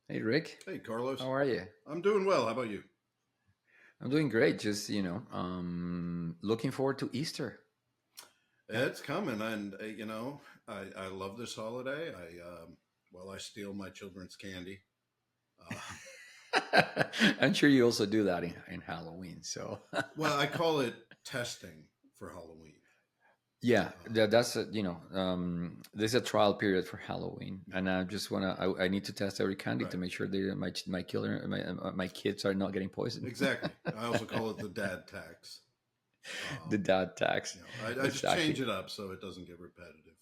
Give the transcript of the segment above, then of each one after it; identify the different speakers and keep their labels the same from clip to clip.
Speaker 1: Hey Rick,
Speaker 2: Hey, Carlos.
Speaker 1: how are you?
Speaker 2: I'm doing well. How about you?
Speaker 1: I'm doing great. Just looking forward to Easter. Yeah.
Speaker 2: It's coming, and I love this holiday. I steal my children's candy. Uh,
Speaker 1: I'm sure you also do that in Halloween. So
Speaker 2: I call it testing for Halloween.
Speaker 1: yeah,
Speaker 2: Um,
Speaker 1: there's a trial period for Halloween,
Speaker 2: yeah,
Speaker 1: and I need to test every candy to
Speaker 2: right.
Speaker 1: make sure my kids are not getting poisoned.
Speaker 2: Exactly. I also call it the dad tax.
Speaker 1: The dad tax,
Speaker 2: I just change
Speaker 1: exactly.
Speaker 2: it up so it doesn't get repetitive.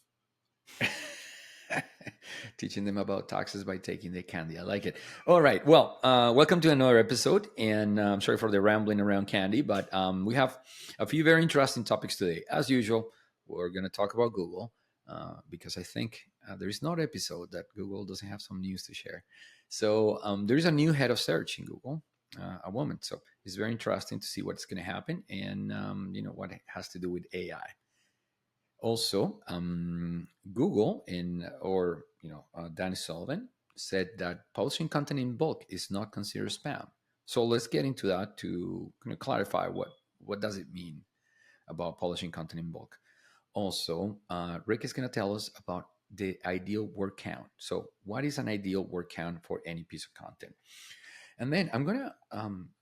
Speaker 1: Teaching them about taxes by taking the candy. I like it. All right. Well, welcome to another episode. And I'm sorry for the rambling around candy, but we have a few very interesting topics today. As usual, we're going to talk about Google because I think there is not episode that Google doesn't have some news to share. So there is a new head of search in Google, a woman. So it's very interesting to see what's going to happen and what it has to do with AI. Also, Google Danny Sullivan said that publishing content in bulk is not considered spam. So let's get into that to clarify what does it mean about publishing content in bulk. Also, Rick is going to tell us about the ideal word count. So, what is an ideal word count for any piece of content? And then I'm going to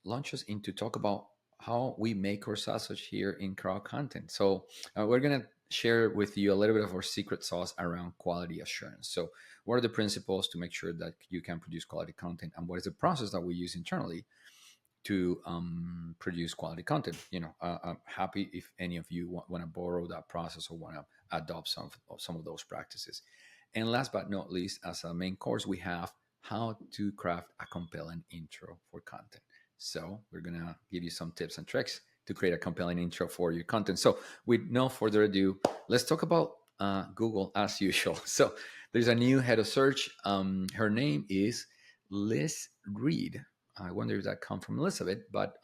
Speaker 1: launch us into talk about how we make our sausage here in crowd content. So we're going to share with you a little bit of our secret sauce around quality assurance. So what are the principles to make sure that you can produce quality content, and what is the process that we use internally to produce quality content? I'm happy if any of you want to borrow that process or want to adopt some of those practices. And last but not least, as a main course, we have how to craft a compelling intro for content. So we're gonna give you some tips and tricks to create a compelling intro for your content. So with no further ado, let's talk about Google as usual. So there's a new head of search. Her name is Liz Reed. I wonder if that come from Elizabeth, but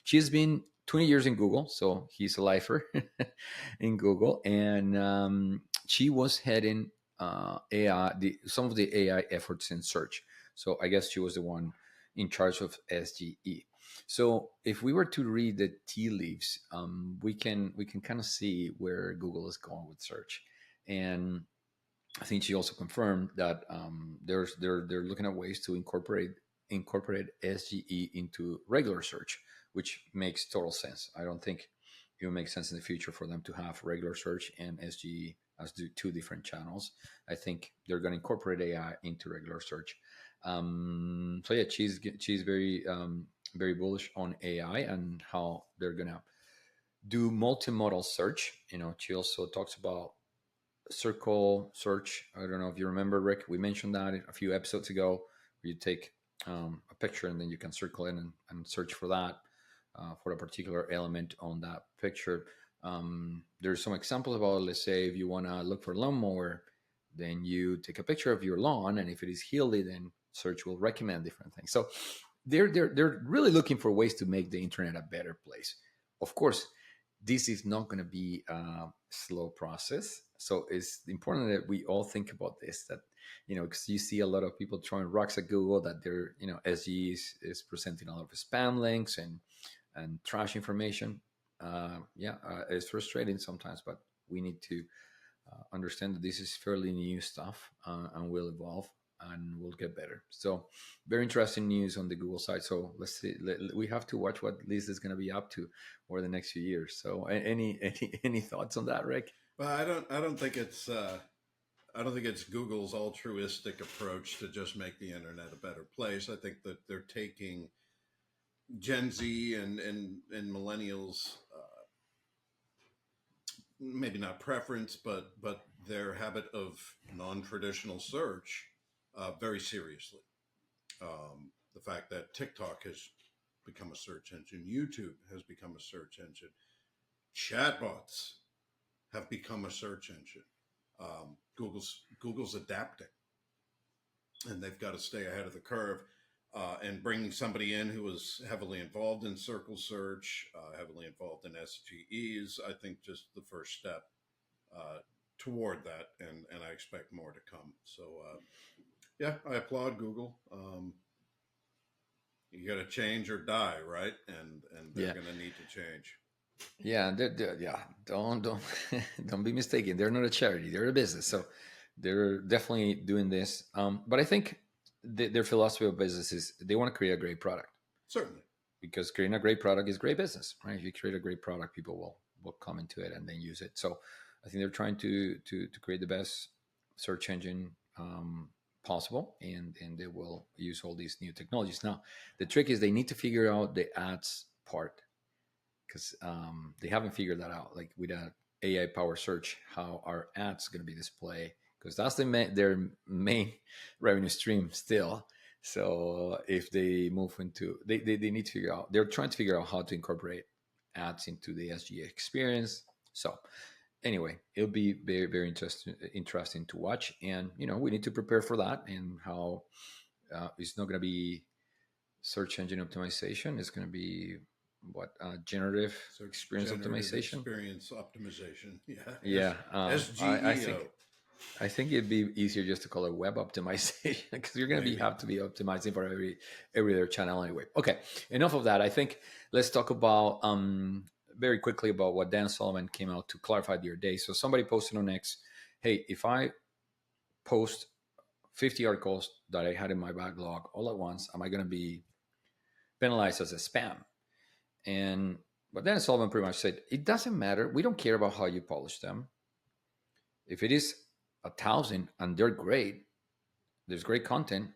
Speaker 1: she's been 20 years in Google, so he's a lifer in Google, and she was heading some of the AI efforts in search. So I guess she was the one in charge of SGE. So if we were to read the tea leaves, we can kind of see where Google is going with search, and I think she also confirmed that they're looking at ways to incorporate SGE into regular search, which makes total sense. I don't think it will make sense in the future for them to have regular search and SGE as two different channels. I think they're going to incorporate AI into regular search. So yeah, she's very bullish on AI and how they're going to do multimodal search. She also talks about circle search. I don't know if you remember, Rick. We mentioned that a few episodes ago. Where you take a picture and then you can circle it and search for that for a particular element on that picture. There's some examples about, let's say, if you want to look for lawnmower, then you take a picture of your lawn, and if it is hilly, then search will recommend different things. So they're really looking for ways to make the internet a better place. Of course, this is not going to be a slow process. So it's important that we all think about this. That because you see a lot of people throwing rocks at Google that their SG is presenting a lot of spam links and trash information. It's frustrating sometimes, but we need to understand that this is fairly new stuff and will evolve and will get better. So, very interesting news on the Google side. So let's see. We have to watch what Liz is going to be up to over the next few years. So, any thoughts on that, Rick?
Speaker 2: Well, I don't think it's Google's altruistic approach to just make the internet a better place. I think that they're taking Gen Z and millennials, maybe not preference, but their habit of non-traditional search very seriously. The fact that TikTok has become a search engine, YouTube has become a search engine, chatbots have become a search engine. Google's adapting, and they've got to stay ahead of the curve. And bringing somebody in who was heavily involved in circle search, heavily involved in SGEs, I think just the first step uh, toward that, and I expect more to come. So Yeah, I applaud Google. You got to change or die, right? And they're
Speaker 1: Yeah,
Speaker 2: going to need to change.
Speaker 1: yeah, yeah. Don't don't be mistaken. They're not a charity. They're a business.
Speaker 2: Yeah,
Speaker 1: So they're definitely doing this. But I think their philosophy of business is they want to create a great product,
Speaker 2: certainly.
Speaker 1: because creating a great product is great business, right? If you create a great product, people will come into it and then use it. So I think they're trying to create the best search engine possible, and they will use all these new technologies. Now, the trick is they need to figure out the ads part, because they haven't figured that out. Like with a AI power search, how our ads going to be displayed, because that's their main revenue stream still. So if they move into, they need to figure out. They're trying to figure out how to incorporate ads into the SG experience. So anyway, it'll be very very interesting to watch, and we need to prepare for that, and how it's not going to be search engine optimization. It's going to be what, generative
Speaker 2: Search
Speaker 1: experience
Speaker 2: generative
Speaker 1: optimization.
Speaker 2: experience optimization. Yeah,
Speaker 1: Yeah, I
Speaker 2: SGEO.
Speaker 1: think it'd be easier just to call it web optimization, because you're going to be
Speaker 2: Maybe.
Speaker 1: have to be optimizing for every other channel anyway. Okay, enough of that. I think let's talk about very quickly about what Dan Solomon came out to clarify the other day. So somebody posted on X, hey, if I post 50 articles that I had in my backlog all at once, am I going to be penalized as a spam? And but then Sullivan pretty much said, it doesn't matter. We don't care about how you polish them. If it is 1,000 and they're great, there's great content.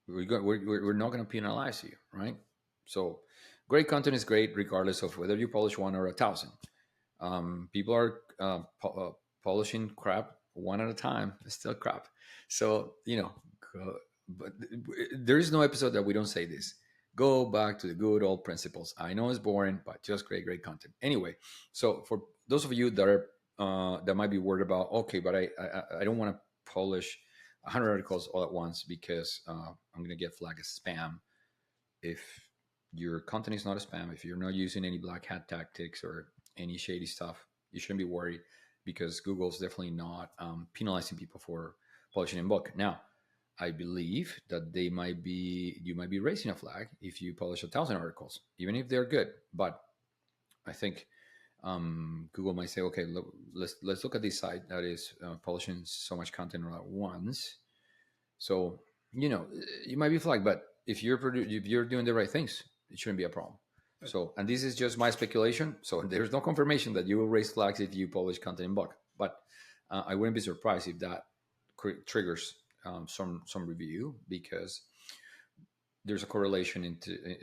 Speaker 1: We're not going to penalize you, right? So great content is great regardless of whether you polish one or 1,000. People are polishing crap one at a time. It's still crap. So but there is no episode that we don't say this. Go back to the good old principles. I know it's boring, but just create great content anyway. So for those of you that are that might be worried about, okay, but I don't want to polish 100 articles all at once, because I'm going to get flagged as spam. If your content is not a spam, if you're not using any black hat tactics or any shady stuff, you shouldn't be worried, because Google's definitely not penalizing people for publishing in bulk. Now, I believe that you might be raising a flag if you publish 1,000 articles, even if they're good. But I think Google might say, okay, let's look at this site that is publishing so much content all at once. So you might be flagged, but if you're doing the right things, it shouldn't be a problem. So, and this is just my speculation. So there's no confirmation that you will raise flags if you publish content in bulk. But I wouldn't be surprised if that triggers some review, because there's a correlation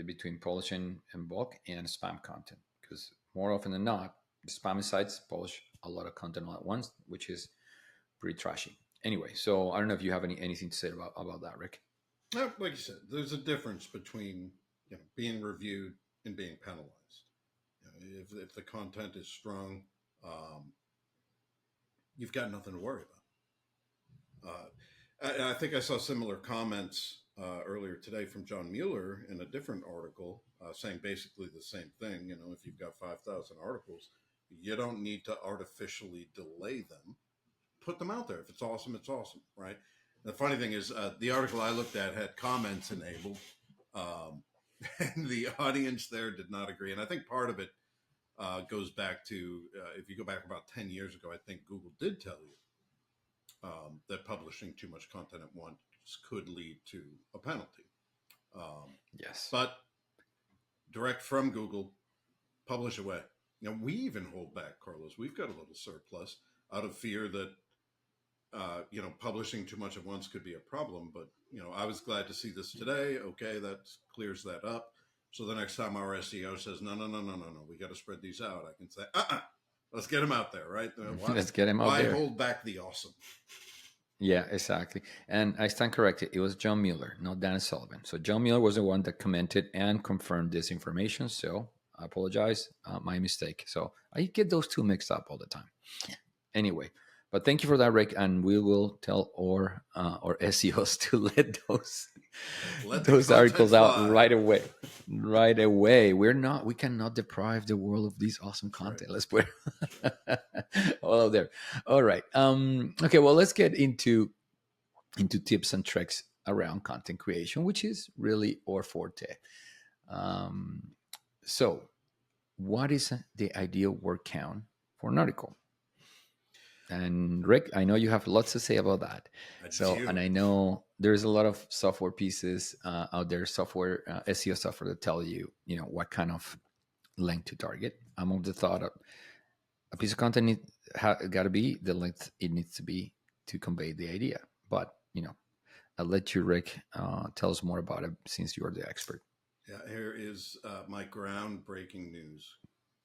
Speaker 1: between publishing in bulk and spam content. Because more often than not, the spam sites publish a lot of content all at once, which is pretty trashy. Anyway, so I don't know if you have anything to say about that, Rick.
Speaker 2: Like you said, there's a difference between being reviewed and being penalized. If the content is strong, um, you've got nothing to worry about. I think I saw similar comments earlier today from John Mueller in a different article, saying basically the same thing. If you've got 5,000 articles, you don't need to artificially delay them. Put them out there. If it's awesome, it's awesome, right? And the funny thing is, the article I looked at had comments enabled, um, and the audience there did not agree. And I think part of it goes back to if you go back about 10 years ago, I think Google did tell you that publishing too much content at once could lead to a penalty. Um,
Speaker 1: Yes.
Speaker 2: but direct from Google, publish away. We even hold back, Carlos. We've got a little surplus out of fear that publishing too much at once could be a problem. But I was glad to see this today. Okay, that clears that up. So the next time our SEO says no, no, no, no, no, no, we got to spread these out, I can say, let's get them out there, right?
Speaker 1: Let's get him out
Speaker 2: Why
Speaker 1: there.
Speaker 2: hold back the awesome?
Speaker 1: Yeah, exactly. And I stand corrected. It was John Mueller, not Dan Sullivan. So John Mueller was the one that commented and confirmed this information. So I apologize. My mistake. So I get those two mixed up all the time. Anyway, but thank you for that, Rick. And we will tell our SEOs to let
Speaker 2: Let the
Speaker 1: those
Speaker 2: content
Speaker 1: articles out
Speaker 2: fly.
Speaker 1: right away. Right away. We cannot deprive the world of this awesome
Speaker 2: That's right.
Speaker 1: content. Let's put all of there. All right. Okay. Well, let's get into tips and tricks around content creation, which is really our forte. Um, so, what is the ideal word count for an article? And Rick, I know you have lots to say about that.
Speaker 2: I
Speaker 1: So, and
Speaker 2: do.
Speaker 1: I know there's a lot of software pieces out there, software SEO software that tell you, what kind of length to target. I'm of the thought of a piece of content got to be the length it needs to be to convey the idea. But I'll let you, Rick, tell us more about it since you're the expert.
Speaker 2: Yeah, here is my groundbreaking news,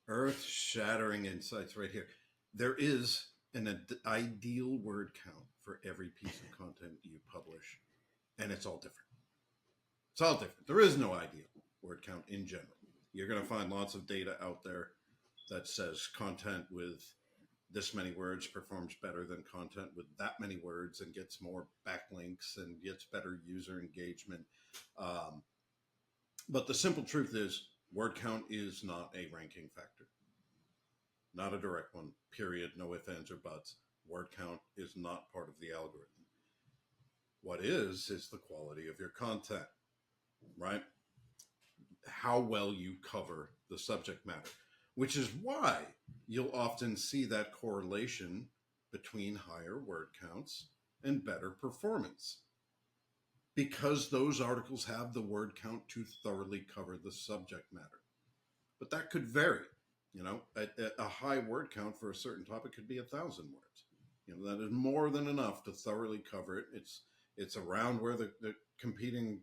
Speaker 2: earth shattering insights right here. There is an ideal word count for every piece of content you publish, and it's all different. It's all different. There is no ideal word count in general. You're going to find lots of data out there that says content with this many words performs better than content with that many words and gets more backlinks and gets better user engagement. Um, but the simple truth is, word count is not a ranking factor, not a direct one, period. No ifs, ands, or buts. Word count is not part of the algorithm. What is the quality of your content, right? How well you cover the subject matter, which is why you'll often see that correlation between higher word counts and better performance, because those articles have the word count to thoroughly cover the subject matter. But that could vary. A high word count for a certain topic could be 1,000 words. That is more than enough to thoroughly cover it. It's around where the competing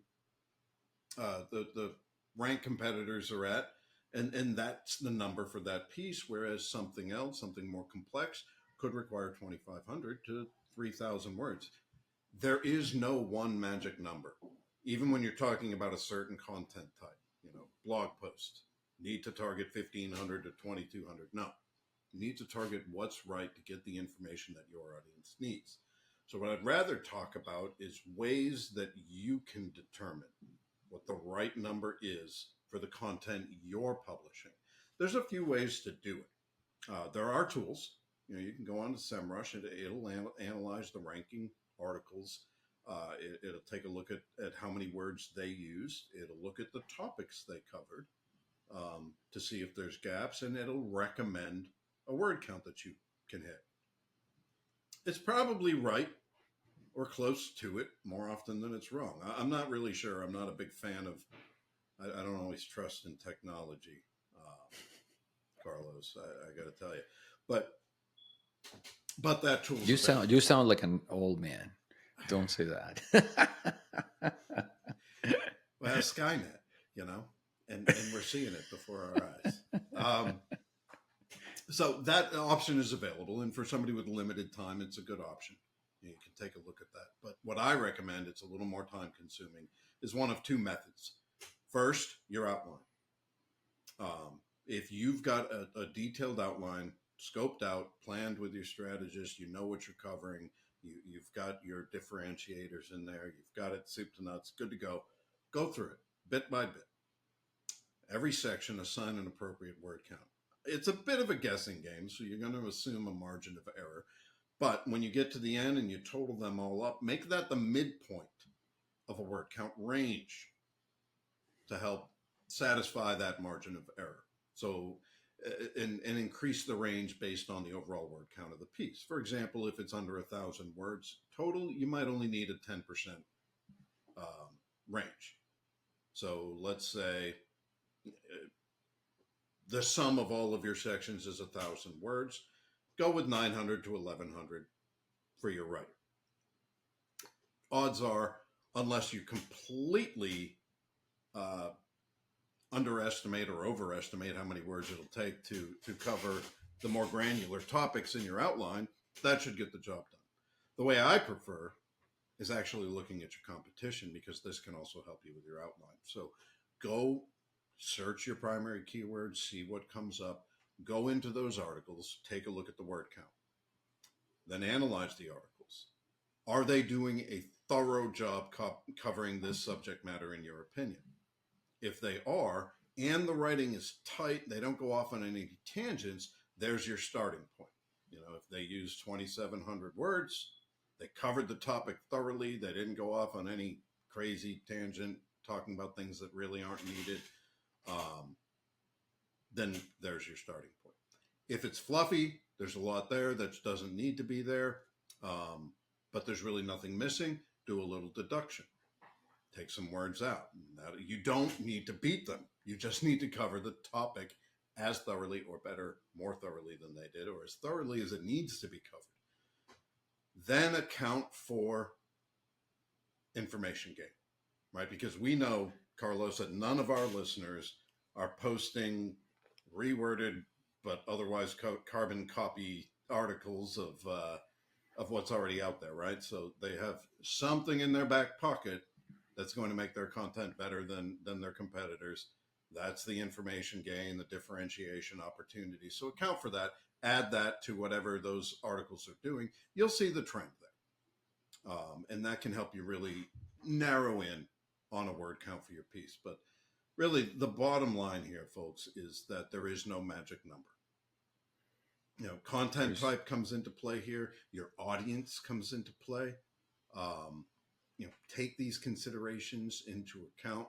Speaker 2: the rank competitors are at, and that's the number for that piece. Whereas something else, something more complex, could require 2,500 to 3,000 words. There is no one magic number, even when you're talking about a certain content type. Blog post need to target 1,500 to 2,200. No, you need to target what's right to get the information that your audience needs. So what I'd rather talk about is ways that you can determine what the right number is for the content you're publishing. There's a few ways to do it. There are tools. You can go on to SEMrush and it'll analyze the ranking articles. It'll take a look at how many words they used. It'll look at the topics they covered to see if there's gaps, and it'll recommend a word count that you can hit. It's probably right or close to it more often than it's wrong. I'm not really sure. I'm not a big fan of. I don't always trust in technology, Carlos. I got to tell you, but that tool's available.
Speaker 1: You sound like an old man. Don't say that.
Speaker 2: Well, Skynet, and we're seeing it before our eyes. So that option is available, and for somebody with limited time, it's a good option. You can take a look at that. But what I recommend, it's a little more time consuming, is one of two methods. First, your outline. If you've got a detailed outline, scoped out, planned with your strategist, you know what you're covering, you've got your differentiators in there, you've got it soup to nuts, good to go. Go through it bit by bit. Every section, assign an appropriate word count. It's a bit of a guessing game, so you're going to assume a margin of error. But when you get to the end and you total them all up, make that the midpoint of a word count range to help satisfy that margin of error. So, and increase the range based on the overall word count of the piece. For example, if it's under 1,000 words total, you might only need a 10% range. So let's say the sum of all of your sections is 1,000 words. Go with 900 to 1,100 for your writer. Odds are, unless you completely underestimate or overestimate how many words it'll take to cover the more granular topics in your outline, that should get the job done. The way I prefer is actually looking at your competition, because this can also help you with your outline. So go search your primary keywords, see what comes up, go into those articles, take a look at the word count, then analyze the articles. Are they doing a thorough job covering this subject matter in your opinion? If they are, and the writing is tight, they don't go off on any tangents, there's your starting point. If they use 2,700 words, they covered the topic thoroughly, they didn't go off on any crazy tangent talking about things that really aren't needed, um, then there's your starting point. If it's fluffy, there's a lot there that doesn't need to be there, um, but there's really nothing missing. Do a little deduction. Take some words out. Now, you don't need to beat them. You just need to cover the topic as thoroughly, or better, more thoroughly than they did, or as thoroughly as it needs to be covered. Then account for information gain, right? Because we know, Carlos, that none of our listeners are posting reworded but otherwise carbon copy articles of what's already out there, right? So they have something in their back pocket that's going to make their content better than their competitors. That's the information gain, the differentiation opportunity. So account for that. Add that to whatever those articles are doing. You'll see the trend there, and that can help you really narrow in on a word count for your piece. But really, the bottom line here, folks, is that there is no magic number. Content
Speaker 1: There's,
Speaker 2: type comes into play here. Your audience comes into play. Um, take these considerations into account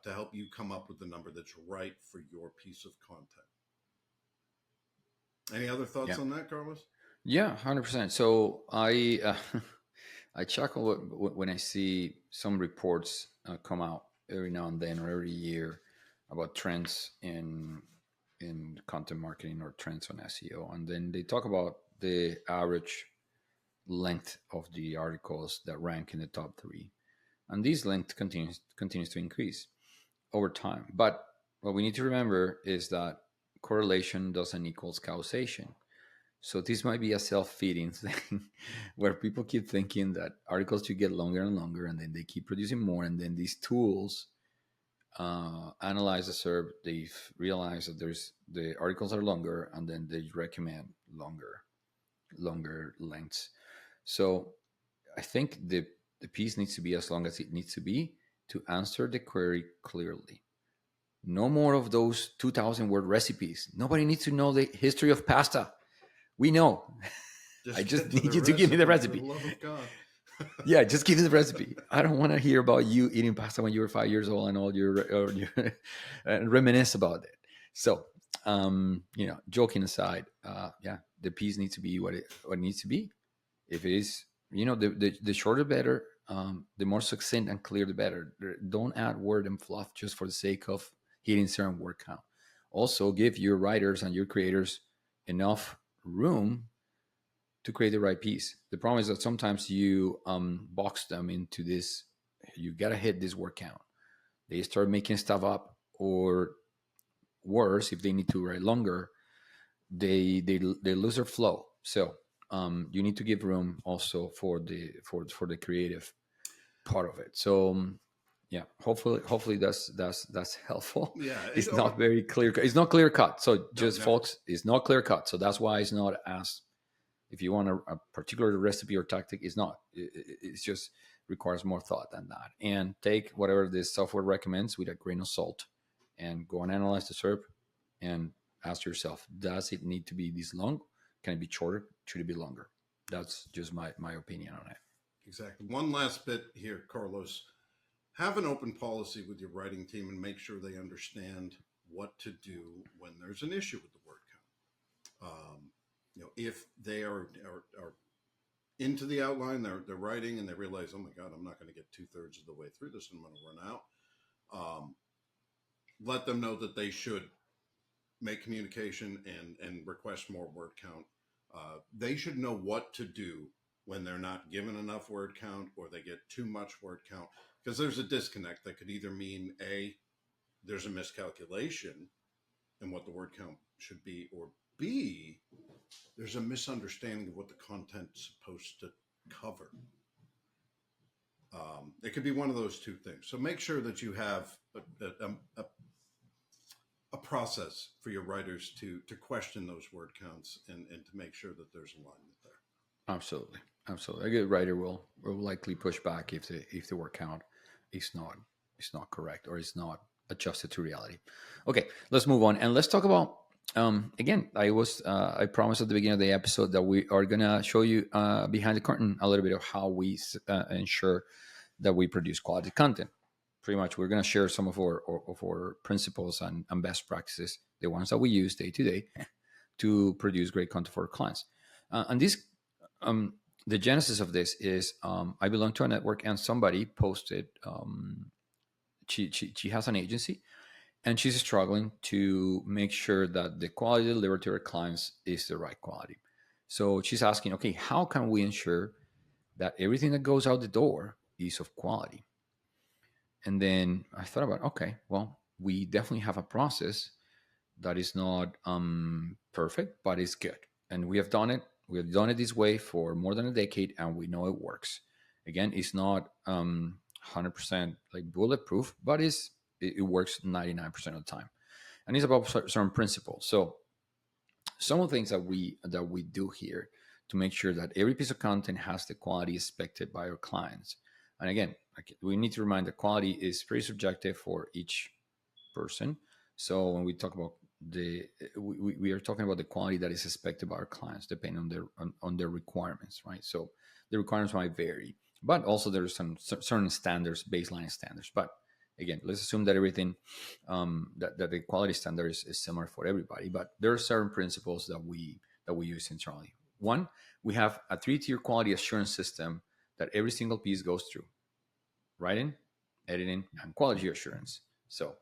Speaker 2: to help you come up with the number that's right for your piece of content. Any other
Speaker 1: yeah,
Speaker 2: thoughts on that, Carlos?
Speaker 1: yeah, 100%. So I I chuckle when I see some reports come out every now and then or every year about trends in content marketing or trends on SEO, and then they talk about the average length of the articles that rank in the top three, and this length continues to increase over time. But what we need to remember is that correlation doesn't equals causation. So this might be a self-feeding thing where people keep thinking that articles should get longer and longer, and then they keep producing more, and then these tools analyze the SERP. They've realized that there's the articles are longer, and then they recommend longer lengths. So I think the piece needs to be as long as it needs to be to answer the query clearly. No more of those 2,000 word recipes. Nobody needs to know the history of pasta. We know. I
Speaker 2: Just
Speaker 1: just
Speaker 2: get to
Speaker 1: need
Speaker 2: the
Speaker 1: you to give me the
Speaker 2: recipe, for
Speaker 1: recipe.
Speaker 2: the love of God.
Speaker 1: Yeah, just give me the recipe. I don't want to hear about you eating pasta when you were 5 years old and all your reminisce about it. So, joking aside, yeah, the piece needs to be what it needs to be. If it is, the shorter better, the more succinct and clear the better. Don't add word and fluff just for the sake of hitting certain word count. Also, give your writers and your creators enough room to create the right piece. The problem is that sometimes you box them into this. You gotta hit this word count. They start making stuff up, or worse, if they need to write longer, they lose their flow. So you need to give room also for the creative part of it. So yeah, hopefully that's helpful.
Speaker 2: Yeah.
Speaker 1: It's not very clear. It's not clear cut. So
Speaker 2: No,
Speaker 1: just
Speaker 2: never.
Speaker 1: folks, it's not clear cut. So that's why it's not as, if you want a particular recipe or tactic, it's not. It's just requires more thought than that. And take whatever this software recommends with a grain of salt, and go and analyze the SERP, and ask yourself, does it need to be this long? Can it be shorter? Should it be longer? That's just my opinion on it.
Speaker 2: Exactly. One last bit here, Carlos. Have an open policy with your writing team and make sure they understand what to do when there's an issue with the word count. If they are into the outline, they're writing, and they realize, oh my God, I'm not going to get 2/3 of the way through this, and I'm going to run out. Let them know that they should make communication and request more word count. They should know what to do when they're not given enough word count, or they get too much word count, because there's a disconnect that could either mean A, there's a miscalculation in what the word count should be, or B, there's a misunderstanding of what the content's supposed to cover. It could be one of those two things. So make sure that you have a process for your writers to question those word counts, and to make sure that there's alignment there.
Speaker 1: Absolutely, absolutely. A good writer will likely push back if the word count is not correct, or is not adjusted to reality. Okay, let's move on, and let's talk about. Again, I promised at the beginning of the episode that we are gonna show you behind the curtain a little bit of how we ensure that we produce quality content. Pretty much, we're going to share some of our principles and best practices, the ones that we use day to day, to produce great content for our clients. And this, um, the genesis of this is, I belong to a network, and somebody posted. She has an agency, and she's struggling to make sure that the quality delivered to her clients is the right quality. So she's asking, okay, how can we ensure that everything that goes out the door is of quality? And then I thought about, okay, well, we definitely have a process that is not perfect, but it's good. And we have done it. We have done it this way for more than a decade, and we know it works. Again, it's not 100% like bulletproof, but it works 99% of the time. And it's about certain principles. So some of the things that we do here to make sure that every piece of content has the quality expected by our clients. And again, we need to remind that quality is pretty subjective for each person. So when we talk about the we are talking about the quality that is expected by our clients depending on their requirements, right? So the requirements might vary, but also there's some certain standards, baseline standards. But again, let's assume that everything that the quality standard is similar for everybody. But there are certain principles that we use internally. One, we have a three-tier quality assurance system that every single piece goes through: writing, editing, and quality assurance. So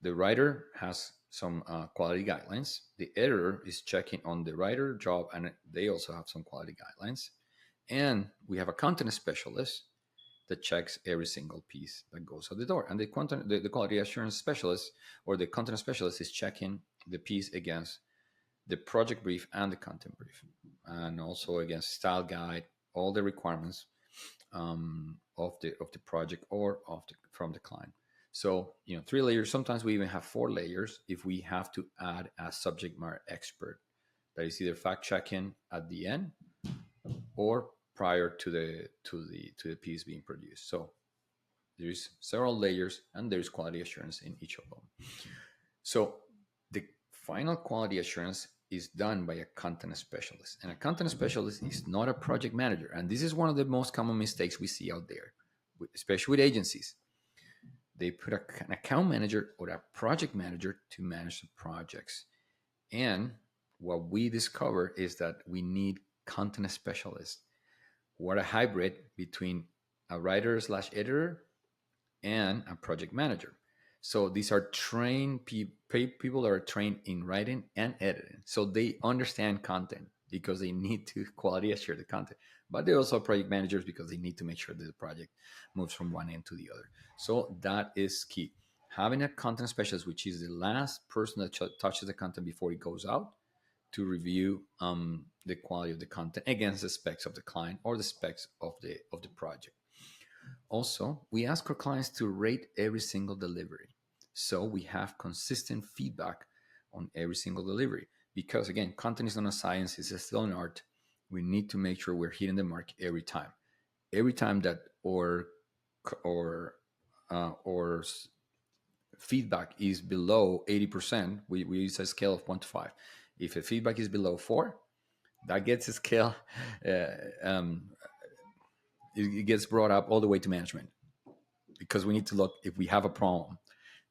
Speaker 1: the writer has some quality guidelines. The editor is checking on the writer job, and they also have some quality guidelines. And we have a content specialist that checks every single piece that goes out the door. And the quality assurance specialist or the content specialist is checking the piece against the project brief and the content brief, and also against style guide, all the requirements of the project or from the client. So 3 layers. Sometimes we even have 4 layers if we have to add a subject matter expert that is either fact checking at the end or prior to the piece being produced. So there's several layers, and there's quality assurance in each of them. So the final quality assurance is done by a content specialist. And a content specialist is not a project manager. And this is one of the most common mistakes we see out there, especially with agencies. They put an account manager or a project manager to manage the projects. And what we discover is that we need content specialists who are a hybrid between a writer slash editor and a project manager. So these are trained people that are trained in writing and editing. So they understand content because they need to quality assure the content. But they're also project managers because they need to make sure that the project moves from one end to the other. So that is key. Having a content specialist, which is the last person that touches the content before it goes out, to review the quality of the content against the specs of the client or the specs of the project. Also, we ask our clients to rate every single delivery. So we have consistent feedback on every single delivery. Because again, content is not a science, it's still an art. We need to make sure we're hitting the mark every time. Every time that or feedback is below 80%, we use a scale of 1 to 5. If the feedback is below 4, that gets a scale, uh, um, it gets brought up all the way to management, because we need to look if we have a problem.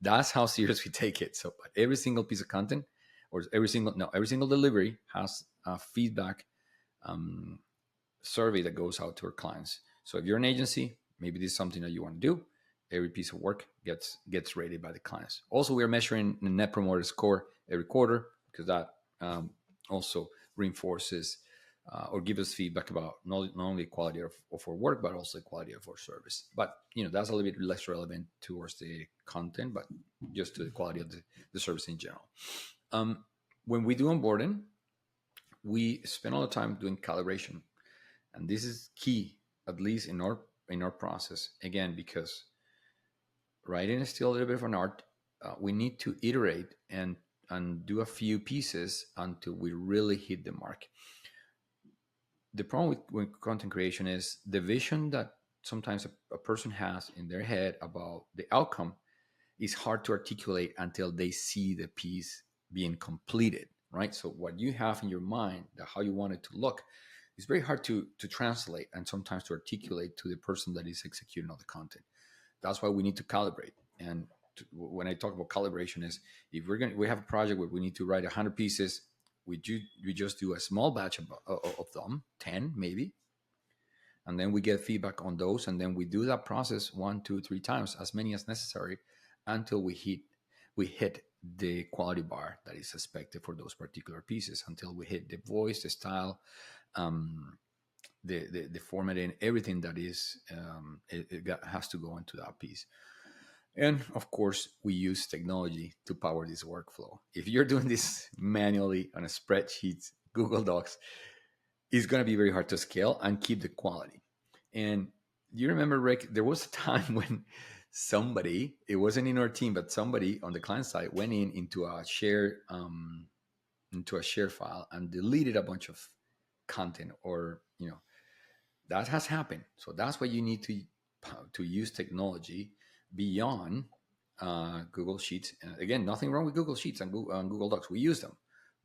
Speaker 1: That's how serious we take it. So every single piece of content, or every single delivery has a feedback um, survey that goes out to our clients. So if you're an agency, maybe this is something that you want to do. Every piece of work gets rated by the clients. Also, we are measuring the net promoter score every quarter, because that also reinforces or give us feedback about not only the quality of our work, but also the quality of our service. But that's a little bit less relevant towards the content, but just to the quality of the service in general. When we do onboarding, we spend a lot of time doing calibration, and this is key, at least in our process. Again, because writing is still a little bit of an art. We need to iterate and do a few pieces until we really hit the mark. The problem with content creation is the vision that sometimes a person has in their head about the outcome is hard to articulate until they see the piece being completed, right? So what you have in your mind, how you want it to look, it's very hard to translate and sometimes to articulate to the person that is executing all the content. That's why we need to calibrate. And when I talk about calibration, is if we have a project where we need to write 100 pieces, we just do a small batch of them, 10 maybe, and then we get feedback on those, and then we do that process one, two, three times, as many as necessary, until we hit the quality bar that is expected for those particular pieces, until we hit the voice, the style, um, the formatting, everything that is has to go into that piece. And of course, we use technology to power this workflow. If you're doing this manually on a spreadsheet, Google Docs, it's going to be very hard to scale and keep the quality. And you remember, Rick, there was a time when somebody, it wasn't in our team, but somebody on the client side went into a share file and deleted a bunch of content, or that has happened. So that's why you need to use technology beyond Google Sheets. Again, nothing wrong with Google Sheets and Google Docs. We use them,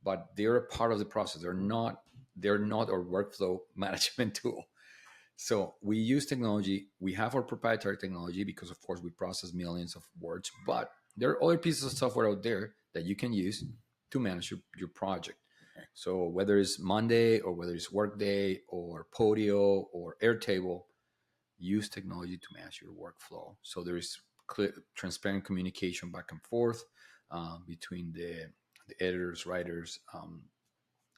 Speaker 1: but they're a part of the process. They're not our workflow management tool. So we use technology. We have our proprietary technology because, of course, we process millions of words. But there are other pieces of software out there that you can use to manage your project. So whether it's Monday or whether it's Workday or Podio or Airtable, use technology to manage your workflow. So there is clear, transparent communication back and forth between the editors, writers,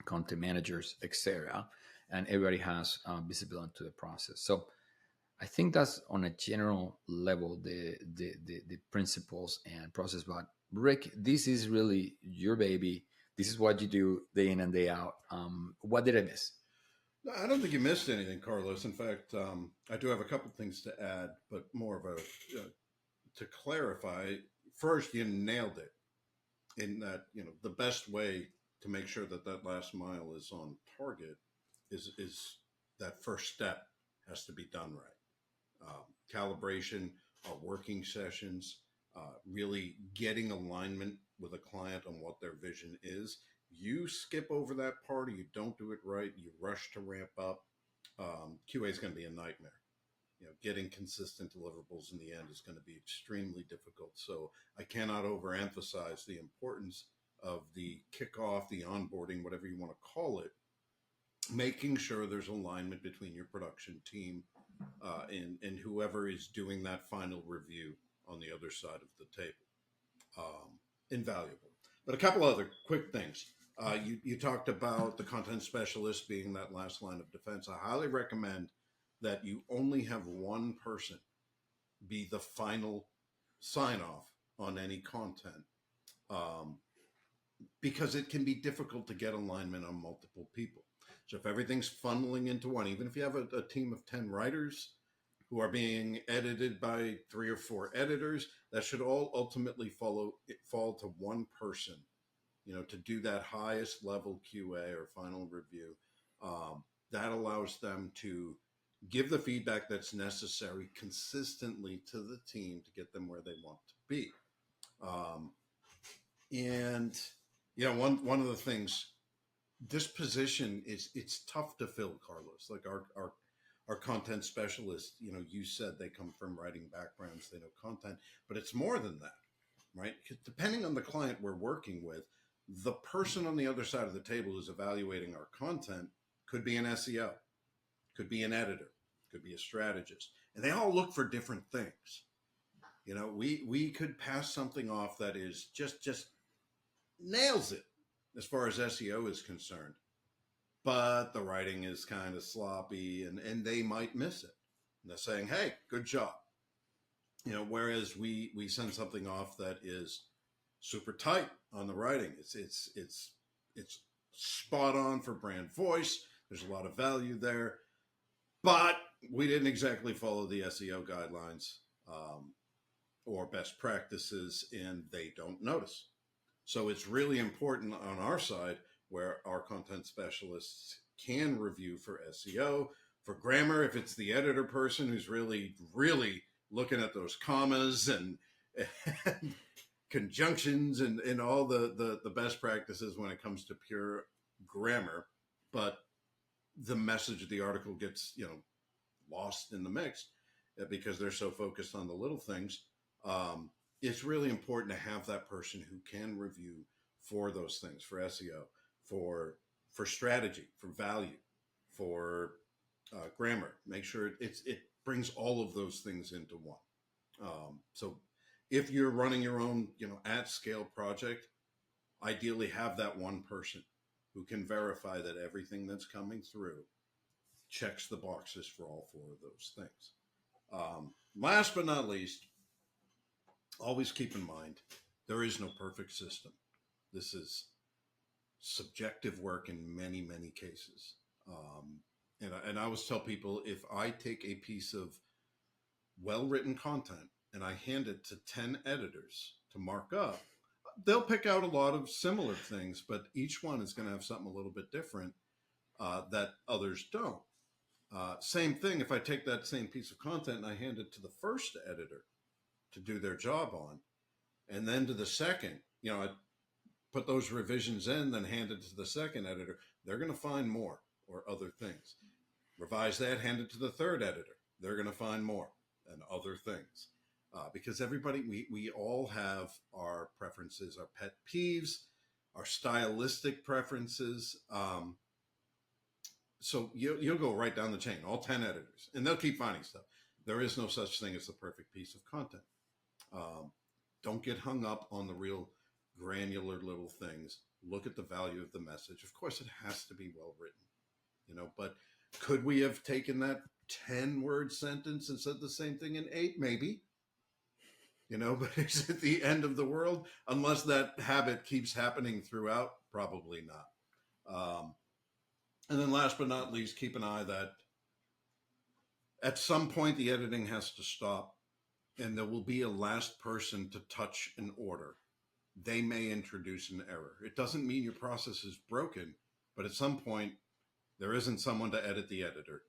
Speaker 1: content managers, etc., and everybody has visibility to the process. So I think that's on a general level the principles and process. But Rick, this is really your baby. This is what you do day in and day out. What did I miss?
Speaker 2: No, I don't think you missed anything, Carlos. In fact, I do have a couple things to add, but more of a to clarify. First, you nailed it in that the best way to make sure that that last mile is on target is that first step has to be done right. Calibration, working sessions, really getting alignment with a client on what their vision is. You skip over that part, or you don't do it right, you rush to ramp up. QA is going to be a nightmare. Getting consistent deliverables in the end is going to be extremely difficult. So I cannot overemphasize the importance of the kickoff, the onboarding, whatever you want to call it, making sure there's alignment between your production team and whoever is doing that final review on the other side of the table. Invaluable. But a couple other quick things. You talked about the content specialist being that last line of defense. I highly recommend that you only have one person be the final sign off on any content, um, because it can be difficult to get alignment on multiple people. So if everything's funneling into one, even if you have a team of 10 writers who are being edited by 3 or 4 editors, that should all ultimately fall to one person, to do that highest level QA or final review. That allows them to give the feedback that's necessary consistently to the team to get them where they want to be. Um, and one of the things, this position it's tough to fill, Carlos. Like our content specialists, you said they come from writing backgrounds, they know content, but it's more than that, right? 'Cause depending on the client we're working with, the person on the other side of the table who's evaluating our content could be an SEO, could be an editor, could be a strategist, and they all look for different things. We could pass something off that is just nails it as far as SEO is concerned, but the writing is kind of sloppy, and they might miss it. And they're saying, "Hey, good job." Whereas we send something off that is super tight on the writing. It's spot on for brand voice. There's a lot of value there, but we didn't exactly follow the SEO guidelines, or best practices, and they don't notice. So it's really important on our side, where our content specialists can review for SEO, for grammar, if it's the editor person who's really, really looking at those commas and conjunctions and all the best practices when it comes to pure grammar. But the message of the article gets, lost in the mix because they're so focused on the little things. Um, it's really important to have that person who can review for those things, for SEO, for for strategy, for value, for grammar. Make sure it brings all of those things into one. So if you're running your own, at scale project, ideally have that one person who can verify that everything that's coming through checks the boxes for all four of those things. Last but not least, always keep in mind there is no perfect system. This is subjective work in many, many cases. And I always tell people, if I take a piece of well written content and I hand it to 10 editors to mark up, they'll pick out a lot of similar things, but each one is going to have something a little bit different that others don't. Same thing if I take that same piece of content and I hand it to the first editor to do their job on, and then to the second, I put those revisions in, then hand it to the second editor, they're going to find more or other things. Revise that, hand it to the third editor. They're going to find more and other things. Because everybody, we all have our preferences, our pet peeves, our stylistic preferences. So you'll go right down the chain, all 10 editors, and they'll keep finding stuff. There is no such thing as the perfect piece of content. Um, don't get hung up on the real granular little things. Look at the value of the message. Of course, it has to be well written, but could we have taken that 10-word sentence and said the same thing in 8? Maybe, but is it the end of the world? Unless that habit keeps happening throughout, probably not. And then last but not least, keep an eye that at some point the editing has to stop and there will be a last person to touch an order. They may introduce an error. It doesn't mean your process is broken, but at some point there isn't someone to edit the editor.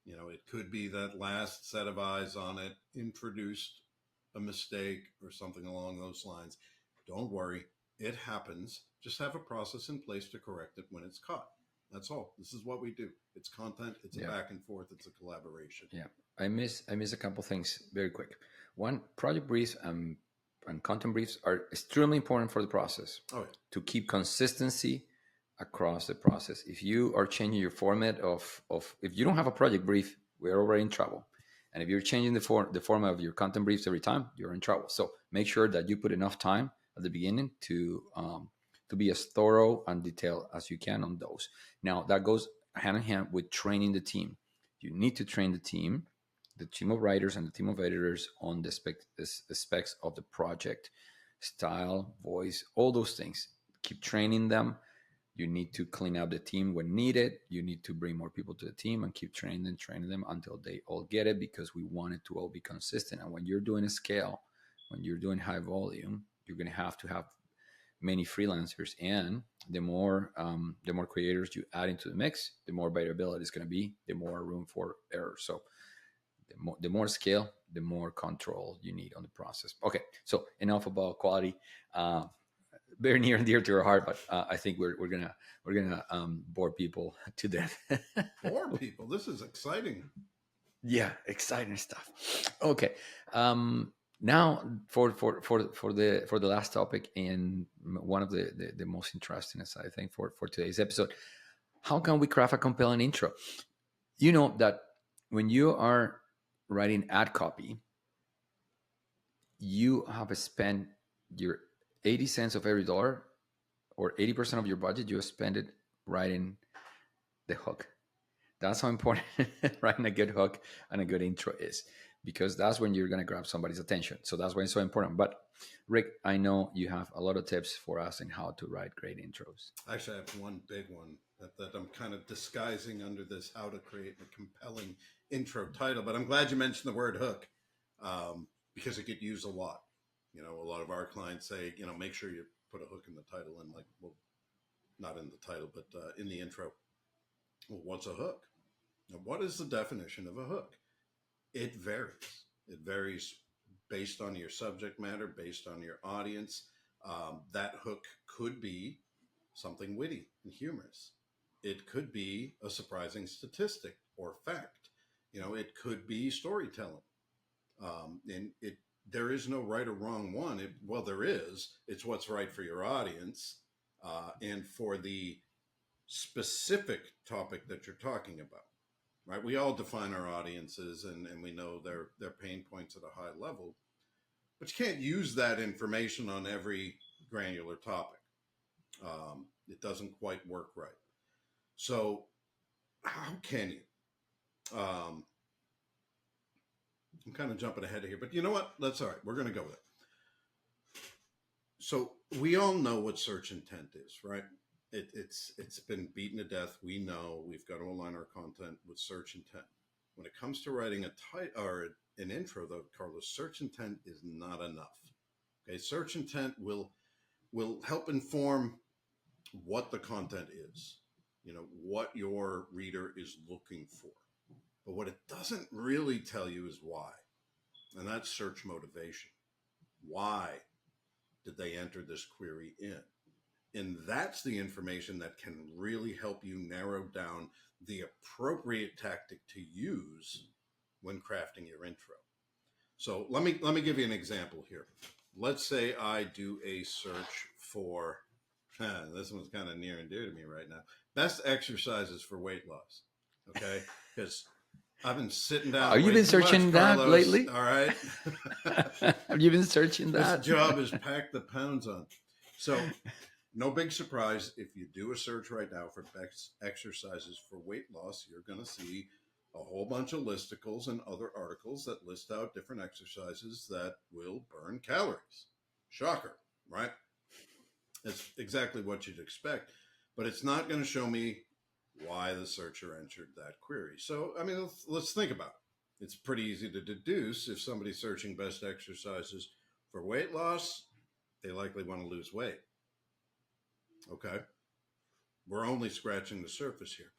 Speaker 2: It could be that last set of eyes on it introduced a mistake or something along those lines. Don't worry, it happens. Just have a process in place to correct it when it's caught. That's all. This is what we do. It's content. It's a
Speaker 1: Yeah.
Speaker 2: back and forth. It's a collaboration.
Speaker 1: Yeah. I miss a couple things very quick. One, project briefs and content briefs are extremely important for the process
Speaker 2: Oh, yeah.
Speaker 1: to keep consistency across the process. If you are changing your format of if you don't have a project brief, we're already in trouble. And if you're changing the format of your content briefs every time, you're in trouble. So make sure that you put enough time at the beginning to be as thorough and detailed as you can on those. Now that goes hand in hand with training the team. You need to train the team of writers and the team of editors on the specs of the project, style, voice, all those things. Keep training them. You need to clean up the team when needed. You need to bring more people to the team and keep training them until they all get it, because we want it to all be consistent. And when you're doing a scale, when you're doing high volume, you're going to have many freelancers, and the more creators you add into the mix, the more variability is going to be, the more room for error. So the more scale, the more control you need on the process. Okay, so enough about quality. Very near and dear to our heart, but I think we're gonna bore people to death.
Speaker 2: Bore people. This is exciting.
Speaker 1: Yeah, exciting stuff. Okay, now for the last topic, and one of the most interesting, I think, for today's episode, how can we craft a compelling intro? You know that when you are writing ad copy, you have spent your 80 cents of every dollar, or 80% of your budget, you spend it writing the hook. That's how important writing a good hook and a good intro is, because that's when you're going to grab somebody's attention. So that's why it's so important. But Rick, I know you have a lot of tips for us in how to write great intros.
Speaker 2: Actually, I have one big one that I'm kind of disguising under this how to create a compelling intro title. But I'm glad you mentioned the word hook because it get used a lot. A lot of our clients say, make sure you put a hook in the title, and well, not in the title, but in the intro. Well, what's a hook? Now, what is the definition of a hook? It varies. It varies based on your subject matter, based on your audience. That hook could be something witty and humorous. It could be a surprising statistic or fact. It could be storytelling. And there is no right or wrong one. Well, there is. It's what's right for your audience and for the specific topic that you're talking about. Right? We all define our audiences, and we know their pain points at a high level, but you can't use that information on every granular topic. It doesn't quite work right. So how can you? I'm kind of jumping ahead of here, but you know what? That's all right. We're going to go with it. So we all know what search intent is, right? It's been beaten to death. We know we've got to align our content with search intent. When it comes to writing a title or an intro, though, Carlos, search intent is not enough. Okay, search intent will help inform what the content is. What your reader is looking for. But what it doesn't really tell you is why, and that's search motivation. Why did they enter this query in? And that's the information that can really help you narrow down the appropriate tactic to use when crafting your intro. So let me give you an example here. Let's say I do a search for this one's kind of near and dear to me right now. Best exercises for weight loss. Okay, because I've been sitting down
Speaker 1: Have you
Speaker 2: way
Speaker 1: been
Speaker 2: too much,
Speaker 1: searching that
Speaker 2: Carlos.
Speaker 1: lately?
Speaker 2: All right.
Speaker 1: Have you been searching
Speaker 2: This
Speaker 1: that?
Speaker 2: job is packed the pounds on. So, no big surprise if you do a search right now for best exercises for weight loss, you're going to see a whole bunch of listicles and other articles that list out different exercises that will burn calories. Shocker, right? It's exactly what you'd expect, but it's not going to show me why the searcher entered that query. So, I mean, let's think about it. It's pretty easy to deduce if somebody's searching best exercises for weight loss, they likely want to lose weight. Okay. We're only scratching the surface here.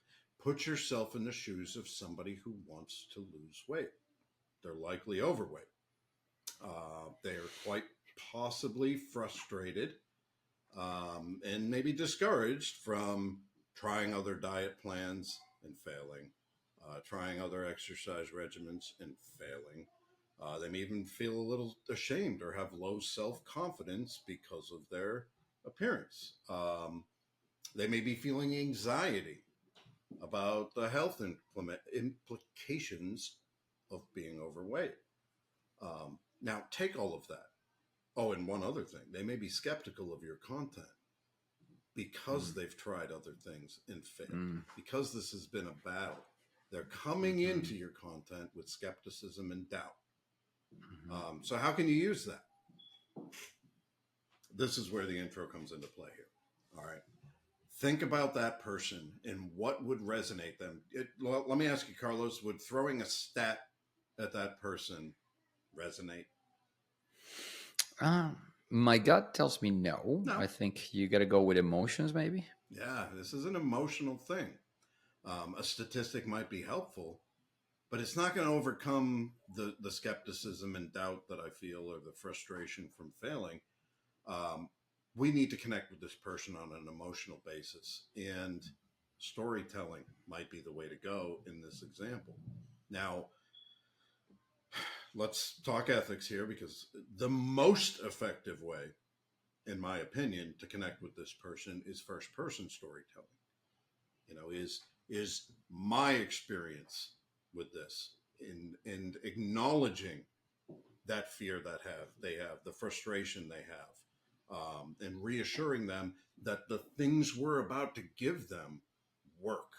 Speaker 2: Put yourself in the shoes of somebody who wants to lose weight. They're likely overweight. They are quite possibly frustrated and maybe discouraged from trying other diet plans and failing, trying other exercise regimens and failing. They may even feel a little ashamed or have low self confidence because of their appearance. They may be feeling anxiety about the health implications of being overweight. Now, take all of that. Oh, and one other thing, they may be skeptical of your content because
Speaker 1: Mm,
Speaker 2: they've tried other things and failed,
Speaker 1: mm,
Speaker 2: because this has been a battle. They're coming
Speaker 1: mhm,
Speaker 2: into your content with skepticism and doubt.
Speaker 1: mhm.
Speaker 2: So, how can you use that? This is where the intro comes into play here. All right. Think about that person and what would resonate them. Well, let me ask you, Carlos, would throwing a stat at that person resonate?
Speaker 1: My gut tells me no.
Speaker 2: No.
Speaker 1: I think you got to go with emotions, maybe.
Speaker 2: Yeah, this is an emotional thing. A statistic might be helpful, but it's not going to overcome the skepticism and doubt that I feel or the frustration from failing. Um, we need to connect with this person on an emotional basis, and storytelling might be the way to go in this example. Now, let's talk ethics here because the most effective way, in my opinion, to connect with this person is first person storytelling. Is my experience with this in acknowledging that fear that they have, the frustration they have, and reassuring them that the things we're about to give them work.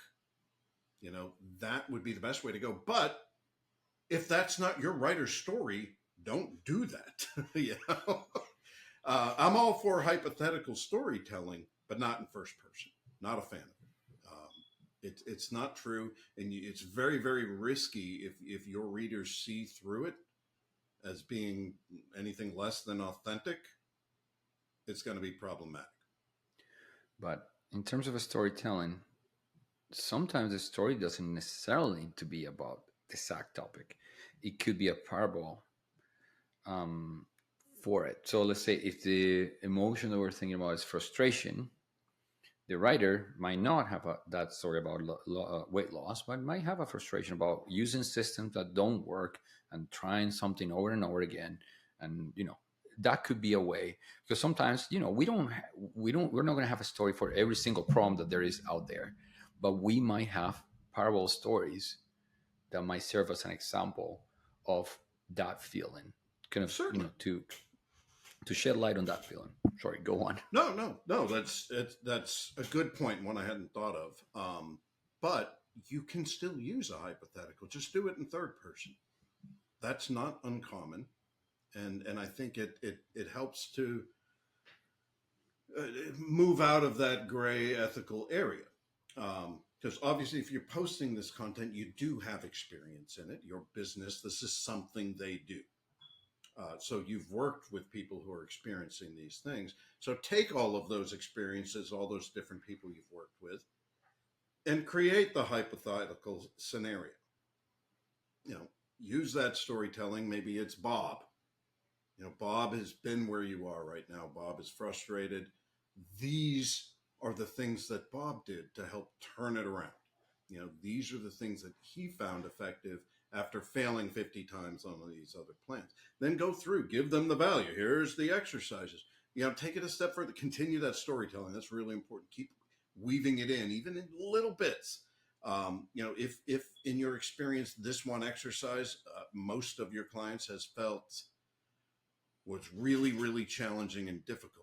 Speaker 2: That would be the best way to go. But if that's not your writer's story, don't do that. you know, I'm all for hypothetical storytelling, but not in first person. Not a fan of it. It's not true, and it's very very risky if your readers see through it as being anything less than authentic. It's going to be problematic.
Speaker 1: But in terms of a storytelling, sometimes the story doesn't necessarily need to be about the exact topic. It could be a parable um, for it. So let's say if the emotion that we're thinking about is frustration, The writer might not have that story about weight loss, but might have a frustration about using systems that don't work and trying something over and over again. And that could be a way, because sometimes we're not going to have a story for every single problem that there is out there, but we might have parallel stories that might serve as an example of that feeling, kind of
Speaker 2: Certainly.
Speaker 1: to shed light on that feeling. Sorry, go on.
Speaker 2: No, no, no. That's a good point. One I hadn't thought of. But you can still use a hypothetical. Just do it in third person. That's not uncommon, and I think it helps to move out of that gray ethical area. Because obviously, if you're posting this content, you do have experience in it. Your business, this is something they do. So you've worked with people who are experiencing these things. So take all of those experiences, all those different people you've worked with, and create the hypothetical scenario. You know, use that storytelling. Maybe it's Bob. Bob has been where you are right now. Bob is frustrated. These are the things that Bob did to help turn it around. These are the things that he found effective after failing 50 times on these other plans. Then go through, give them the value. Here's the exercises. Take it a step further, continue that storytelling. That's really important. Keep weaving it in, even in little bits. If in your experience, this one exercise, most of your clients has felt was really, really challenging and difficult.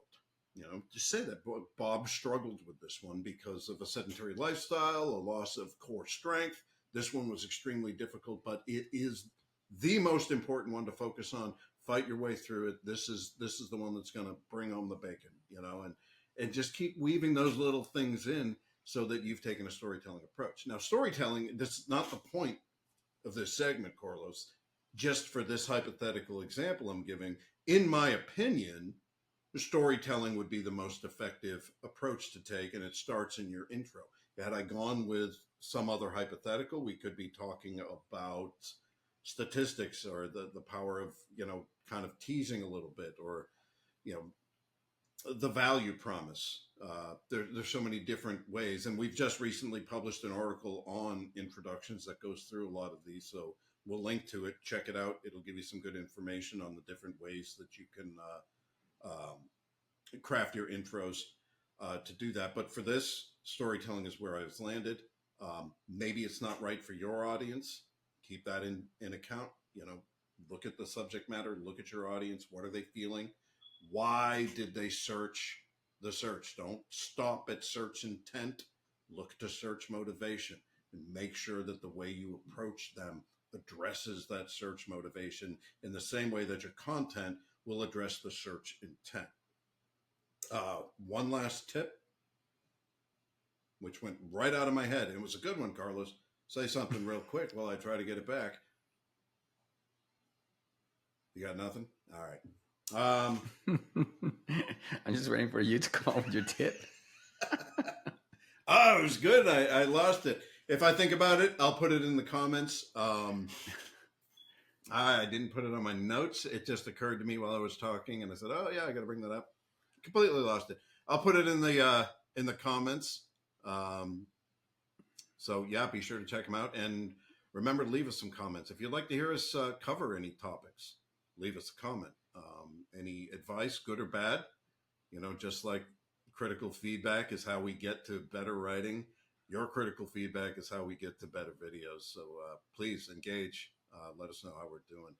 Speaker 2: Just say that Bob struggled with this one because of a sedentary lifestyle, a loss of core strength. This one was extremely difficult, but it is the most important one to focus on. Fight your way through it. This is the one that's going to bring home the bacon, and just keep weaving those little things in so that you've taken a storytelling approach. Now, storytelling, this is not the point of this segment, Carlos. Just for this hypothetical example I'm giving, in my opinion, storytelling would be the most effective approach to take, and it starts in your intro. Had I gone with some other hypothetical, we could be talking about statistics or the power of, kind of teasing a little bit, or, you know, the value promise. There's so many different ways. And we've just recently published an article on introductions that goes through a lot of these. So we'll link to it. Check it out. It'll give you some good information on the different ways that you can craft your intros to do that. But for this, storytelling is where I was landed. Maybe it's not right for your audience. Keep that in account. Look at the subject matter, look at your audience. What are they feeling? Why did they search the search? Don't stop at search intent. Look to search motivation and make sure that the way you approach them addresses that search motivation in the same way that your content will address the search intent. One last tip, which went right out of my head, and it was a good one, Carlos. Say something real quick while I try to get it back. You got nothing? All right.
Speaker 1: I'm just waiting for you to come up with your tip.
Speaker 2: Oh, it was good. I lost it. If I think about it, I'll put it in the comments. I didn't put it on my notes. It just occurred to me while I was talking, and I said, "Oh yeah, I got to bring that up." Completely lost it. I'll put it in the comments. So yeah, be sure to check them out, and remember to leave us some comments if you'd like to hear us cover any topics. Leave us a comment. Any advice, good or bad? Just like critical feedback is how we get to better writing. Your critical feedback is how we get to better videos. So please engage. Let us know how we're doing.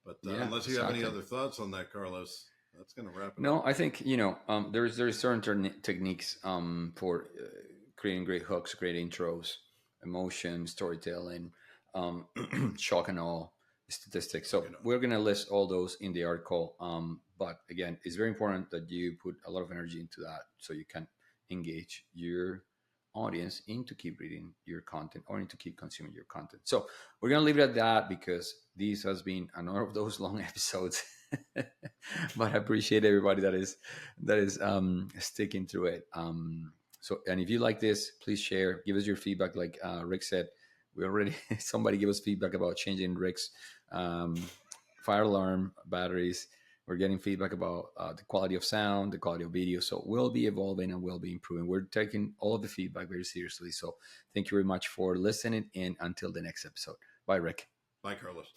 Speaker 2: But
Speaker 1: Yeah,
Speaker 2: unless you have any other thoughts on that, Carlos, that's going to wrap it up.
Speaker 1: No, I think there's certain techniques for creating great hooks, great intros, emotion, storytelling, shock and awe, statistics. So we're gonna list all those in the article. But again, it's very important that you put a lot of energy into that so you can engage your audience into keep reading your content or into keep consuming your content. So we're gonna leave it at that because this has been another of those long episodes. But I appreciate everybody that is sticking through it. So, and if you like this, please share, give us your feedback. Like Rick said, we already somebody give us feedback about changing Rick's fire alarm batteries. We're getting feedback about the quality of sound, the quality of video. So we'll be evolving and we'll be improving. We're taking all of the feedback very seriously. So thank you very much for listening. And until the next episode. Bye, Rick.
Speaker 2: Bye, Carlos.